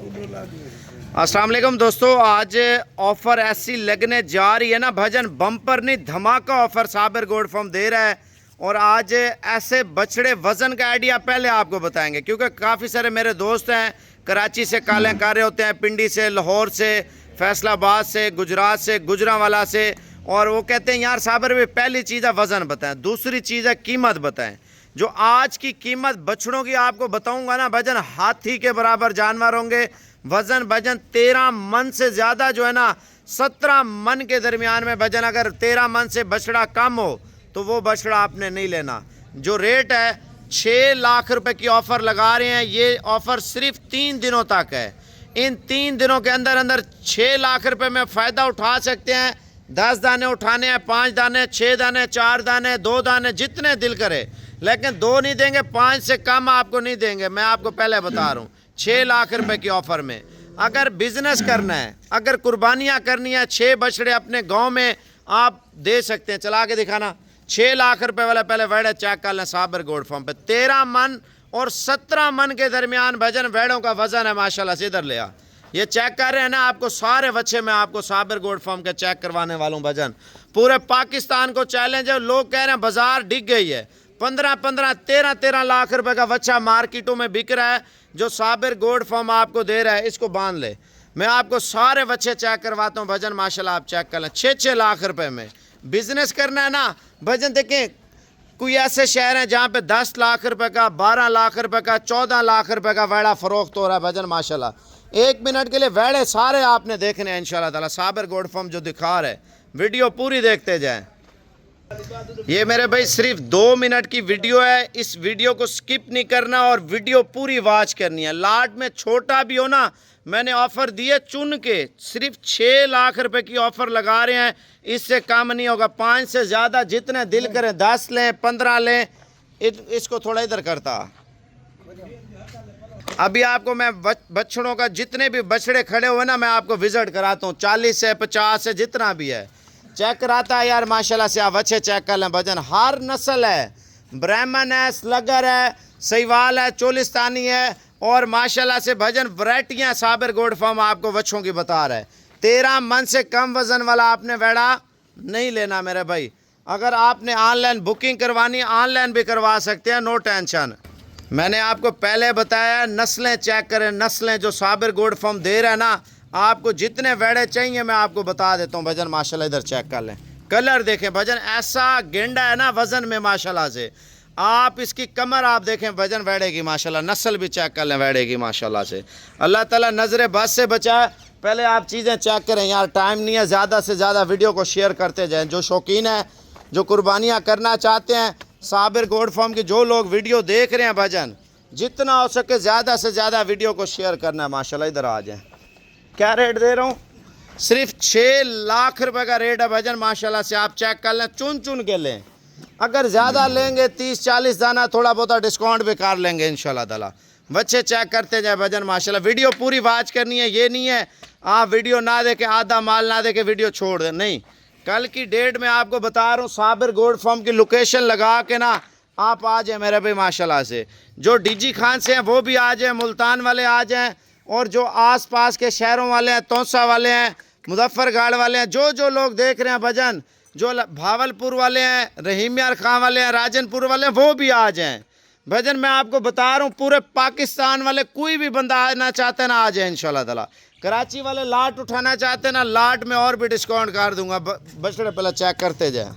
अस्सलाम वालेकुम दोस्तों, आज ऑफ़र ऐसी लगने जा रही है ना भजन, बम्पर नहीं धमाका ऑफ़र साबिर गोल्ड फार्म दे रहा है। और आज ऐसे बछड़े वज़न का आइडिया पहले आपको बताएंगे, क्योंकि काफ़ी सारे मेरे दोस्त हैं कराची से कालें कर रहे होते हैं, पिंडी से, लाहौर से, फैसलाबाद से, गुजरात से, गुजरांवाला से, और वो कहते हैं यार साबिर भाई पहली चीज़ है वज़न बताएं, दूसरी चीज़ है कीमत बताएं। जो आज की कीमत बछड़ों की आपको बताऊंगा ना भजन, हाथी के बराबर जानवर होंगे। वजन भजन 13 मन से ज़्यादा जो है ना 17 मन के दरमियान में भजन। अगर 13 मन से बछड़ा कम हो तो वो बछड़ा आपने नहीं लेना। जो रेट है 6 लाख रुपए की ऑफ़र लगा रहे हैं। ये ऑफ़र सिर्फ 3 दिनों तक है। इन 3 दिनों के अंदर अंदर 6 लाख रुपए में फ़ायदा उठा सकते हैं। 10 दाने उठाने हैं, 5 दाने, 6 दाने, 4 दाने, 2 दाने, जितने दिल करे, लेकिन 2 नहीं देंगे, 5 से कम आपको नहीं देंगे। मैं आपको पहले बता रहा हूँ 6 लाख रुपए की ऑफ़र में। अगर बिजनेस करना है, अगर कुर्बानियाँ करनी है, 6 बछड़े अपने गांव में आप दे सकते हैं। चला के दिखाना। 6 लाख रुपए वाला पहले वेड़े चेक कर लें साबिर गोल्ड फार्म पे। 13 मन और 17 मन के दरमियान भजन वेड़ों का वजन है माशाल्लाह से। इधर ले आ, ये चेक कर रहे हैं ना, आपको सारे बच्चे मैं आपको साबिर गोल्ड फार्म के चेक करवाने वाला हूँ भजन। पूरे पाकिस्तान को चैलेंज है। लोग कह रहे हैं बाजार डिग गई है, 15-15, 13-13 लाख रुपए का बच्चा मार्केटों में बिक रहा है। जो साबिर गोल्ड फार्म आपको दे रहा है, इसको बांध ले। मैं आपको सारे बच्चे चेक करवाता हूँ भजन, माशाल्लाह आप चेक कर लें। 6-6 लाख रुपए में बिजनेस करना है ना भजन। देखें कोई ऐसे शहर हैं जहाँ पे 10 लाख रुपए का, 12 लाख रुपए का, 14 लाख रुपए का वेड़ा फरोख्त हो रहा है भजन माशाल्लाह। 1 मिनट के लिए वेड़े सारे आपने देखने हैं इंशाल्लाह ताला। साबिर गोल्ड फार्म जो दिखा रहे, वीडियो पूरी देखते जाएं। ये मेरे भाई सिर्फ 2 मिनट की वीडियो है। इस वीडियो को स्किप नहीं करना और वीडियो पूरी वॉच करनी है। लाट में छोटा भी हो ना, मैंने ऑफ़र दिए चुन के। सिर्फ 6 लाख रुपए की ऑफ़र लगा रहे हैं, इससे कम नहीं होगा। 5 से ज़्यादा जितने दिल करें, 10 लें, 15 लें। इसको थोड़ा इधर करता। अभी आपको मैं बछड़ों का जितने भी बछड़े खड़े हुए ना, मैं आपको विजिट कराता हूँ। 40 से 50 से जितना भी है चेक कराता है यार माशाल्लाह से। आप अच्छे चेक कर लें भजन। हर नस्ल है, ब्राह्मण है, स्लगर है, सहीवाल है, चोलिस्तानी है, और माशाल्लाह से भजन वैरायटियाँ साबिर गोल्ड फार्म आपको बच्चों की बता रहा है। 13 मन से कम वजन वाला आपने वेड़ा नहीं लेना मेरे भाई। अगर आपने ऑनलाइन बुकिंग करवानी, ऑनलाइन भी करवा सकते हैं, नो टेंशन। मैंने आपको पहले बताया नस्लें चेक करें, नस्लें जो साबिर गोल्ड फार्म दे रहा है ना। आपको जितने वेड़े चाहिए मैं आपको बता देता हूँ भजन माशाल्लाह। इधर चेक कर लें, कलर देखें भजन, ऐसा गेंडा है ना वजन में माशाल्लाह से। आप इसकी कमर आप देखें भजन वेड़े की माशाल्लाह। नस्ल भी चेक कर लें वेड़े की माशाल्लाह से। अल्लाह ताला नज़र बस से बचाए। पहले आप चीज़ें चेक करें यार, टाइम नहीं है। ज़्यादा से ज़्यादा वीडियो को शेयर करते जाएँ। जो शौकीन है, जो कुर्बानियाँ करना चाहते हैं, साबिर गोल्ड फार्म की जो लोग वीडियो देख रहे हैं भजन, जितना हो सके ज़्यादा से ज़्यादा वीडियो को शेयर करना है माशाल्लाह। इधर आ जाएँ। क्या रेट दे रहा हूँ? सिर्फ 6 लाख रुपए का रेट है भजन माशाल्लाह से। आप चेक कर लें, चुन चुन के लें। अगर ज़्यादा लेंगे 30-40 दाना थोड़ा बहुत डिस्काउंट भी कर लेंगे इंशाल्लाह ताला। बच्चे चेक करते जाए भजन माशाल्लाह। वीडियो पूरी वॉच करनी है। ये नहीं है आप वीडियो ना देखें, आधा माल ना देखें, वीडियो छोड़ दें, नहीं। कल की डेट में आपको बता रहा हूँ, साबिर गोल्ड फार्म की लोकेशन लगा के ना आप आ जाए मेरे भाई माशाल्लाह से। जो डीजी खान से हैं वो भी आ जाए, मुल्तान वाले आ जाएँ, और जो आसपास के शहरों वाले हैं, तौसा वाले हैं, मुजफ्फरगढ़ वाले हैं, जो लोग देख रहे हैं भजन, जो भावलपुर वाले हैं, रहीम यार खां वाले हैं, राजनपुर वाले हैं, वो भी आ जाएं भजन। मैं आपको बता रहा हूँ पूरे पाकिस्तान वाले कोई भी बंदा आना चाहता है ना, आ जाए इंशाल्लाह ताला। कराची वाले लाट उठाना चाहते हैं ना, लाट में और भी डिस्काउंट कर दूंगा। बछड़े पहले चेक करते जाए।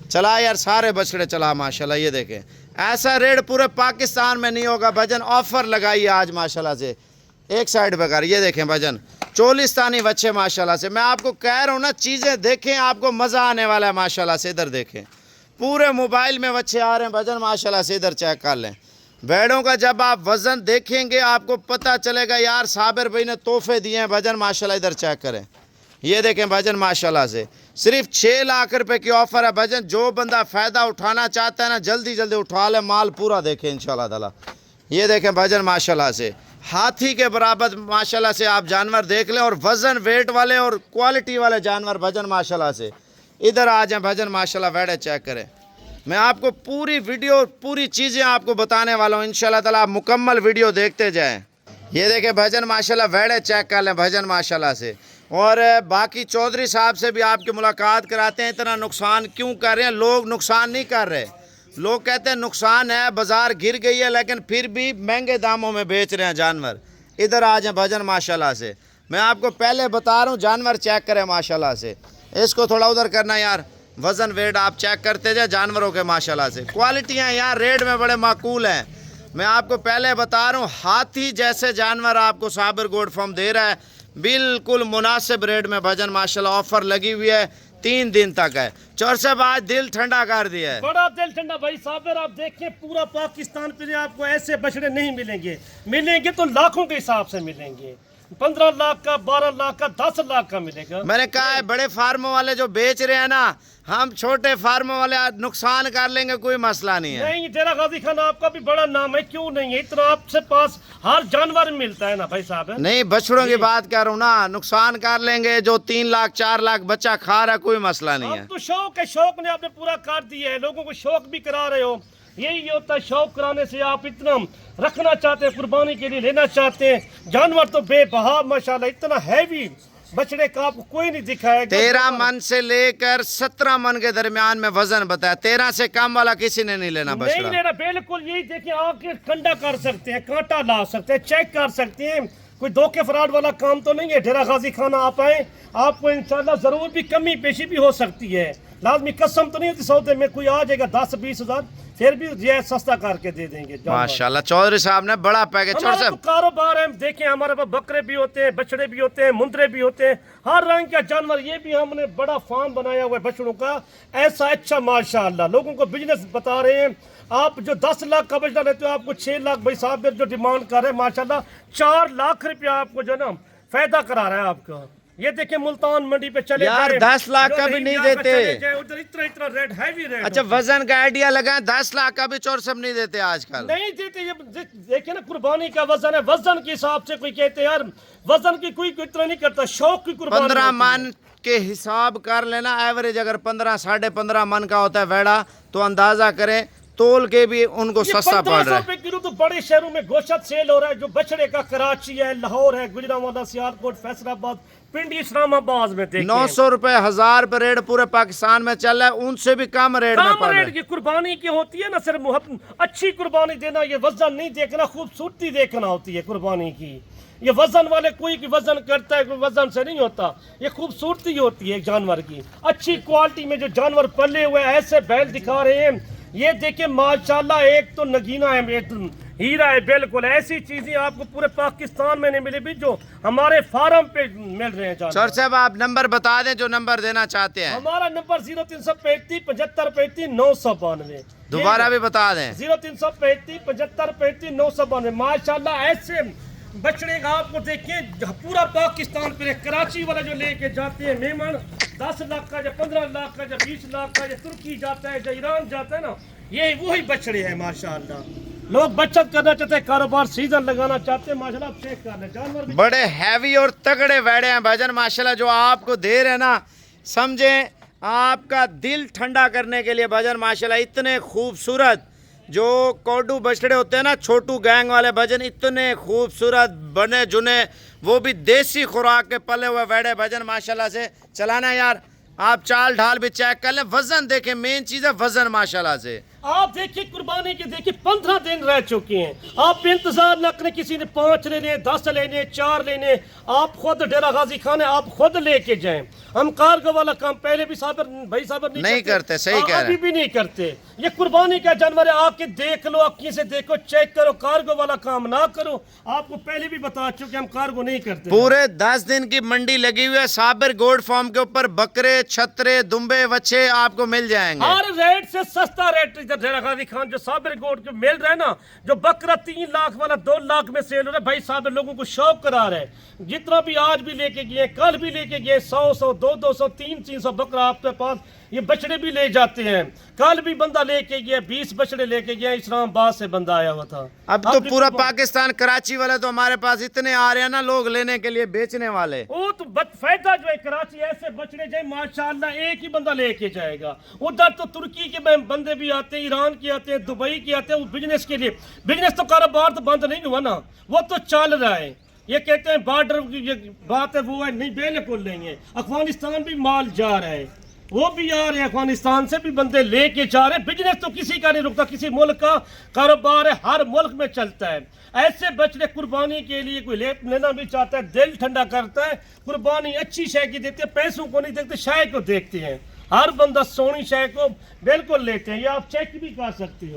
चला यार सारे बछड़े चला माशाल्लाह। ये देखें, ऐसा रेट पूरे पाकिस्तान में नहीं होगा भजन। ऑफ़र लगाई आज माशाल्लाह से। एक साइड पे कर, ये देखें भजन, चोलिस्तानी बच्चे माशाल्लाह से। मैं आपको कह रहा हूँ ना, चीज़ें देखें, आपको मज़ा आने वाला है माशाल्लाह से। इधर देखें, पूरे मोबाइल में बच्चे आ रहे हैं भजन माशाल्लाह से। इधर चेक कर लें भेड़ों का। जब आप वज़न देखेंगे आपको पता चलेगा यार साबिर भाई ने तोहफे दिए हैं भजन माशाल्लाह। इधर चेक करें, ये देखें भजन माशाल्लाह से। सिर्फ 6 लाख रुपए की ऑफ़र है भजन। जो बंदा फ़ायदा उठाना चाहता है ना, जल्दी जल्दी उठा ले, माल पूरा देखें इंशाल्लाह ताला। ये देखें भजन माशाल्लाह से, हाथी के बराबर माशाल्लाह से आप जानवर देख लें, और वज़न वेट वाले और क्वालिटी वाले जानवर भजन माशाल्लाह से। इधर आ जाएं भजन माशाल्लाह, वेड़े चेक करें। मैं आपको पूरी वीडियो, पूरी चीज़ें आपको बताने वाला हूँ इंशाल्लाह ताला। आप मुकम्मल वीडियो देखते जाएं। ये देखे भजन माशाल्लाह वेड़े चेक कर लें भजन माशाल्लाह से। और बाकी चौधरी साहब से भी आपकी मुलाकात कराते हैं। इतना नुकसान क्यों कर रहे हैं? लोग नुकसान नहीं कर रहे, लोग कहते हैं नुकसान है, बाज़ार गिर गई है, लेकिन फिर भी महंगे दामों में बेच रहे हैं जानवर। इधर आ जाए भजन माशाल्लाह से। मैं आपको पहले बता रहा हूँ, जानवर चेक करें माशाल्लाह से। इसको थोड़ा उधर करना यार, वज़न वेट आप चेक करते जाए जानवरों के माशाल्लाह से। क्वालिटियाँ यार रेट में बड़े माकूल हैं। मैं आपको पहले बता रहा हूँ, हाथी जैसे जानवर आपको साबिर गोट फार्म दे रहा है, बिल्कुल मुनासिब रेट में भजन माशाल्लाह। ऑफर लगी हुई है, 3 दिन तक है। चौर साहब आज दिल ठंडा कर दिया है, बड़ा दिल ठंडा भाई साबिर। आप देखिए पूरा पाकिस्तान पे आपको ऐसे बछड़े नहीं मिलेंगे, मिलेंगे तो लाखों के हिसाब से मिलेंगे। 15 लाख का, 12 लाख का, 10 लाख का मिलेगा। मैंने कहा है बड़े फार्मों वाले जो बेच रहे हैं ना, हम छोटे फार्मों वाले नुकसान कर लेंगे, कोई मसला नहीं है। नहीं, डेरा गाजी खान आपका भी बड़ा नाम है, क्यों नहीं है? इतना आपसे पास हर जानवर मिलता है ना भाई साहब। नहीं, बछड़ों की बात कर रहा हूँ ना, नुकसान कर लेंगे। जो 3 लाख 4 लाख बच्चा खा रहा है, कोई मसला नहीं है। तो शौक है, शौक ने आपने पूरा कर दिया है, लोगों को शौक भी करा रहे हो। यही होता है, शौक कराने से आप इतना रखना चाहते हैं, कुर्बानी के लिए लेना चाहते हैं। जानवर तो बेबहा माशाल्लाह, इतना हैवी बछड़े का आपको कोई नहीं दिखाएगा। 13 मन से लेकर 17 मन के दरमियान में वजन बताया। 13 से कम वाला किसी ने नहीं लेना बछड़ा। नहीं लेना, बिल्कुल। यही देखिए, आके कंडा कर सकते हैं, कांटा ला सकते हैं, चेक कर सकते हैं। कोई धोखे फराड वाला काम तो नहीं है। डेरा गाजी खाना आप आए, आपको इंशाल्लाह जरूर भी कमी पेशी भी हो सकती है। लाजमी कसम तो नहीं होती सौदे में, कोई आ जाएगा 10-20 हज़ार, फिर भी ये सस्ता करके दे देंगे। माशाल्लाह चौधरी साहब ने बड़ा पैकेज। हमारा तो कारोबार है, देखें हमारे पास बकरे भी होते हैं, बछड़े भी होते हैं, मुंदरे भी होते हैं, हर रंग का जानवर। ये भी हमने बड़ा फार्म बनाया हुआ है बछड़ों का, ऐसा अच्छा माशाल्लाह। लोगों को बिजनेस बता रहे हैं। आप जो 10 लाख का बछड़ा लेते हो, आपको 6 लाख भाई साहब जो डिमांड कर रहे हैं माशाल्लाह, 4 लाख रुपया आपको जो ना फायदा करा रहा है आपका। ये देखिए मुल्तान मंडी पे चले यार 10 लाख का भी नहीं देते उधर, इतना रेट हैवी रेट। अच्छा, वजन का आइडिया लगाएं, 10 लाख का भी चोर सब नहीं देते आजकल। नहीं देते। ये देखिए ना, कुर्बानी का वजन है, वजन के हिसाब से कोई कहते हैं यार वजन की कोई इतना नहीं करता, शौक की कुर्बानी। 15 मन के हिसाब कर लेना, एवरेज अगर 15 साढ़े 15 मन का होता है वेड़ा, तो अंदाजा करें तोल के भी उनको सस्ता पड़ रहा है। किलो तो बड़े शहरों में गोश्त सेल हो रहा है। जो बछड़े का कराची है, लाहौर है, गुजरांवाला, सियालकोट, फैसलाबाद, पिंडी, इस्लामाबाद में 900 रुपए 1000 रुपए रेट पूरे पाकिस्तान में चल रहा है, उनसे भी कम रेट में पड़ रहा है। की कुर्बानी की होती है ना, सिर्फ अच्छी कुर्बानी देना, ये वजन नहीं देखना, खूबसूरती देखना होती है कुर्बानी की। ये वजन वाले कोई की वजन करता है, कोई वजन से नहीं होता, ये खूबसूरती होती है जानवर की। अच्छी क्वालिटी में जो जानवर पले हुए ऐसे बैल दिखा रहे हैं, ये देखिए माशाल्लाह, एक तो नगीना है, हीरा है, बिल्कुल। ऐसी चीजें आपको पूरे पाकिस्तान में नहीं मिलेगी जो हमारे फार्म पे मिल रहे हैं। सर साहब आप नंबर बता दें जो नंबर देना चाहते हैं। हमारा नंबर 0335 7535 992। दोबारा भी बता दें, 0335 7535 992। माशाल्लाह ऐसे बछड़े का आपको देखिए पूरा पाकिस्तान पे। कराची वाला जो लेके जाते हैं मेहमान, 10 लाख का या 15 लाख का या 20 लाख का, या तुर्की जाता है या ईरान जाता है ना, ये वही बछड़े हैं माशाल्लाह। लोग बचत करना चाहते हैं, कारोबार सीजन लगाना चाहते हैं माशाल्लाह। चेक कर लें जानवर बड़े हैवी और तगड़े वेड़े हैं भजन माशाल्लाह, जो आपको दे रहे हैं ना, समझें आपका दिल ठंडा करने के लिए भजन माशाल्लाह। इतने खूबसूरत जो कोडू बछड़े होते हैं ना, छोटू गैंग वाले भजन, इतने खूबसूरत बने जुने, वो भी देसी खुराक के पले हुए वेड़े भजन माशाल्लाह से चलाना यार। आप चाल ढाल भी चेक कर लें, वजन देखें, मेन चीज़ है वजन माशाल्लाह से। आप देखिए कुर्बानी के, देखिए 15 दिन रह चुके हैं, आप इंतजार न करें किसी ने 5 लेने, 10 लेने, 4 लेने। आप खुद डेरा गाजी खान है, आप खुद लेके जाएं। हम कार्गो वाला काम पहले भी साबिर भाई साबिर नहीं करते, सही कह रहे हैं, अभी भी नहीं करते। ये कुर्बानी का जानवर है, आपके देख लो, अखियों से देखो, चेक करो, कार्गो वाला काम ना करो। आपको पहले भी बता चुके हम कार्गो नहीं करते। पूरे 10 दिन की मंडी लगी हुई है साबिर गोट फार्म के ऊपर। बकरे, छतरे, दुम्बे, बच्चे आपको मिल जाएंगे हर रेट से सस्ता रेट। डेरा गाजी खान जो साबिर गोट जो मिल रहा है ना, जो बकरा 3 लाख वाला 2 लाख में सेल हो रहा है, भाई साबिर लोगों को शौक करा रहे हैं। जितना भी आज भी लेके गए, कल भी लेके गए, 100 200 300 बकरा आपके पास ये बछड़े भी ले जाते हैं। कल भी बंदा लेके गया, 20 बछड़े लेके गया, इस्लामाबाद से बंदा आया हुआ था। अब तो पूरा पाकिस्तान, कराची वाले तो हमारे पास इतने आ रहे हैं ना लोग लेने के लिए, बेचने वाले। वो तो फायदा जो है, कराची ऐसे बछड़े जाए माशाल्लाह, एक ही बंदा लेके जाएगा। उधर तो तुर्की के बंदे भी आते हैं, ईरान के आते हैं, दुबई के आते हैं, वो बिजनेस के लिए। बिजनेस तो कारोबार तो बंद नहीं हुआ ना, वो तो चल रहा है। ये कहते हैं बॉर्डर की ये बात है, वो है नहीं, बिल्कुल नहीं है। अफगानिस्तान भी माल जा रहा है, वो भी आ रहे हैं, अफगानिस्तान से भी बंदे लेके जा रहे हैं। बिजनेस तो किसी का नहीं रुकता, किसी मुल्क का कारोबार है, हर मुल्क में चलता है। ऐसे बछड़े कुर्बानी के लिए कोई लेना भी चाहता है, दिल ठंडा करता है। कुर्बानी अच्छी शय की देते हैं, पैसों को नहीं देखते, शय को देखते हैं। हर बंदा सोनी शय को बिल्कुल लेते हैं। ये आप चेक भी कर सकते हो।